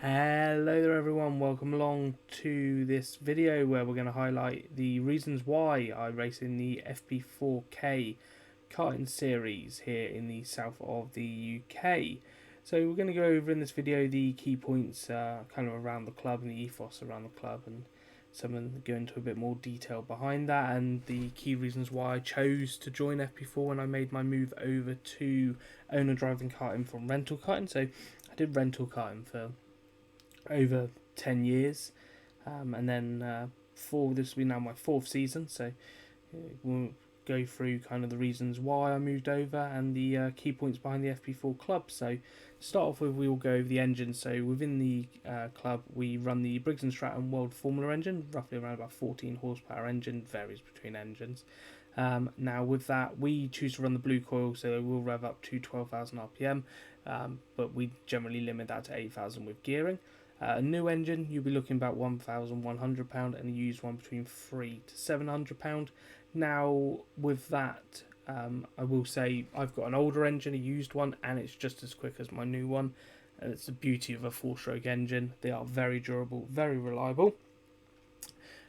Hello there everyone, welcome along to this video where we're going to highlight the reasons why I race in the FP4K karting series here in the south of the UK. So we're going to go over in this video the key points kind of around the club and the ethos around the club, and go into a bit more detail behind that and the key reasons why I chose to join FP4 when I made my move over to owner driving karting from rental karting. So I did rental karting for over 10 years, and then this will be now my fourth season, so we'll go through kind of the reasons why I moved over and the key points behind the FP4 club. So to start off with, we will go over the engine. So within the club we run the Briggs & Stratton World Formula engine, roughly around about 14 horsepower engine, varies between engines. Now with that we choose to run the blue coil, so we'll rev up to 12,000 RPM, but we generally limit that to 8,000 with gearing. A new engine, you'll be looking about £1,100, and a used one between £300 to £700. Now, with that, I will say I've got an older engine, a used one, and it's just as quick as my new one. And it's the beauty of a four-stroke engine. They are very durable, very reliable.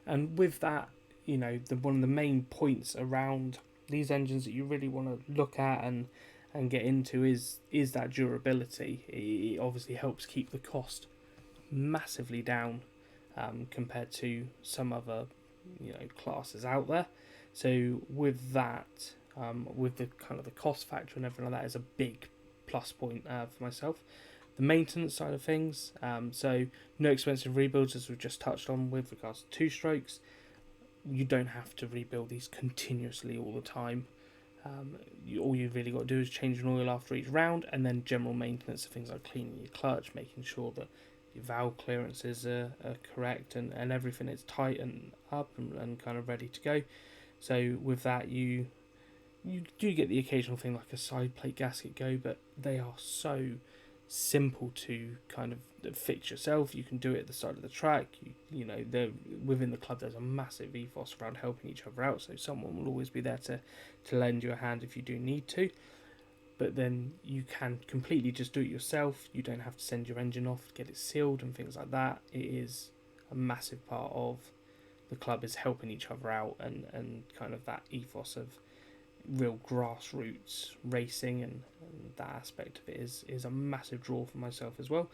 And with that, one of the main points around these engines that you really want to look at and get into is that durability. It obviously helps keep the cost massively down compared to some other classes out there. So with that, with the kind of the cost factor and everything like that, is a big plus point for myself. The maintenance side of things, so no expensive rebuilds, as we've just touched on with regards to two strokes. You don't have to rebuild these continuously all the time. All you've really got to do is change an oil after each round, and then general maintenance of things like cleaning your clutch, making sure that your valve clearances are correct and everything is tight and up and kind of ready to go. So with that, you do get the occasional thing like a side plate gasket go, but they are so simple to kind of fix yourself. You can do it at the side of the track. Within the club there's a massive ethos around helping each other out, so someone will always be there to lend you a hand if you do need to. But then you can completely just do it yourself. You don't have to send your engine off, get it sealed and things like that. It is a massive part of the club, is helping each other out, and kind of that ethos of real grassroots racing, and that aspect of it is a massive draw for myself as well.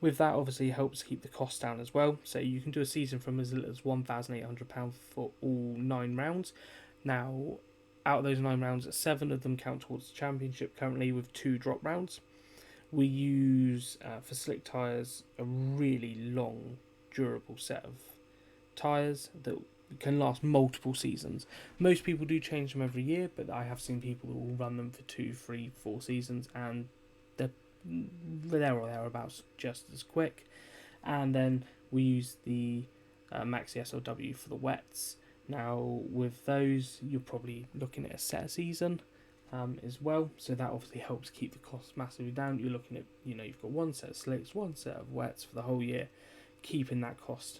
With that, obviously helps keep the costs down as well. So you can do a season from as little as £1,800 for all 9 rounds. Now, out of those 9 rounds, 7 of them count towards the championship currently, with 2 drop rounds. We use, for slick tyres, a really long, durable set of tyres that can last multiple seasons. Most people do change them every year, but I have seen people who will run them for 2, 3, 4 seasons, and they're there or thereabouts just as quick. And then we use the Maxi SLW for the wets. Now with those, you're probably looking at a set a season as well, so that obviously helps keep the costs massively down. You're looking at, you've got one set of slicks, one set of wets for the whole year, keeping that cost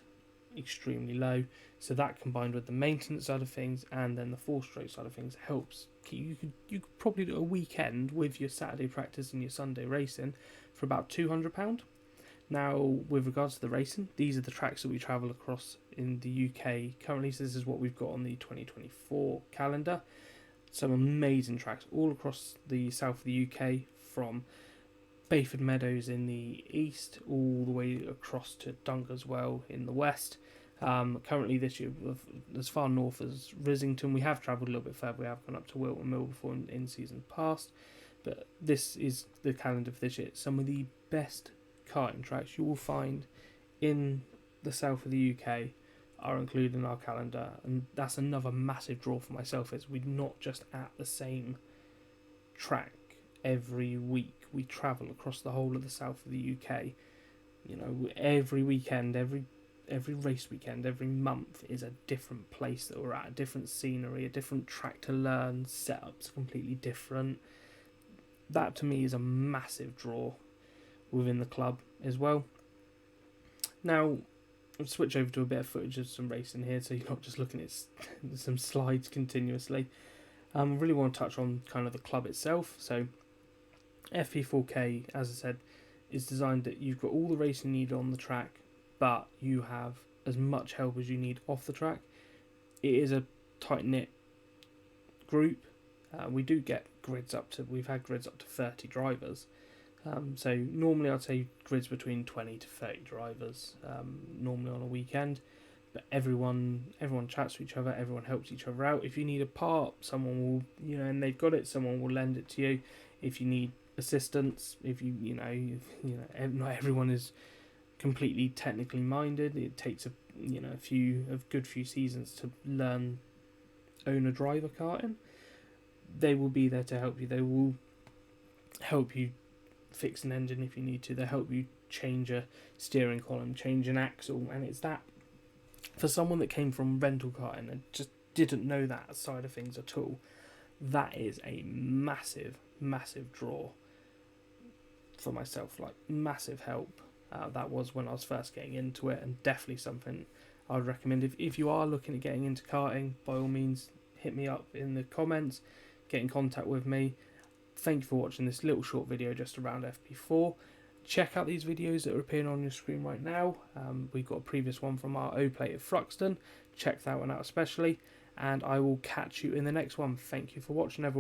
extremely low. So that, combined with the maintenance side of things and then the 4-stroke side of things, helps keep, you could probably do a weekend with your Saturday practice and your Sunday racing for about £200. Now, with regards to the racing, these are the tracks that we travel across in the UK currently. So this is what we've got on the 2024 calendar. Some amazing tracks all across the south of the UK, from Bayford Meadows in the east all the way across to Dunkerswell in the west. Currently this year, as far north as Rislington. We have travelled a little bit further. We have gone up to Wilton Mill before in seasons past, but this is the calendar for this year. Some of the best karting tracks you will find in the south of the UK are included in our calendar, and that's another massive draw for myself, is we're not just at the same track every week. We travel across the whole of the south of the UK. Every weekend, every race weekend, every month is a different place that we're at, a different scenery, a different track to learn, setups completely different. That to me is a massive draw within the club as well. Now, I'll switch over to a bit of footage of some racing here, so you're not just looking at some slides continuously. I really want to touch on kind of the club itself. So FP4K, as I said, is designed that you've got all the racing you need on the track, but you have as much help as you need off the track. It is a tight-knit group. We do get grids we've had grids up to 30 drivers. So normally I'd say grids between 20 to 30 drivers, normally on a weekend. But everyone chats to each other, everyone helps each other out. If you need a part, someone will, and they've got it, someone will lend it to you. If you need assistance, if not everyone is completely technically minded. It takes a good few seasons to learn owner driver karting. They will be there to help you. They will help you fix an engine if you need to. They'll help you change a steering column, change an axle, and it's that for someone that came from rental karting and just didn't know that side of things at all. That is a massive draw for myself, like massive help. That was when I was first getting into it, and definitely something I would recommend. If you are looking at getting into karting, by all means hit me up in the comments, get in contact with me. Thank you for watching this little short video just around FP4. Check out these videos that are appearing on your screen right now. We've got a previous one from our O-Plate at Thruxton. Check that one out especially, and I will catch you in the next one. Thank you for watching, everyone.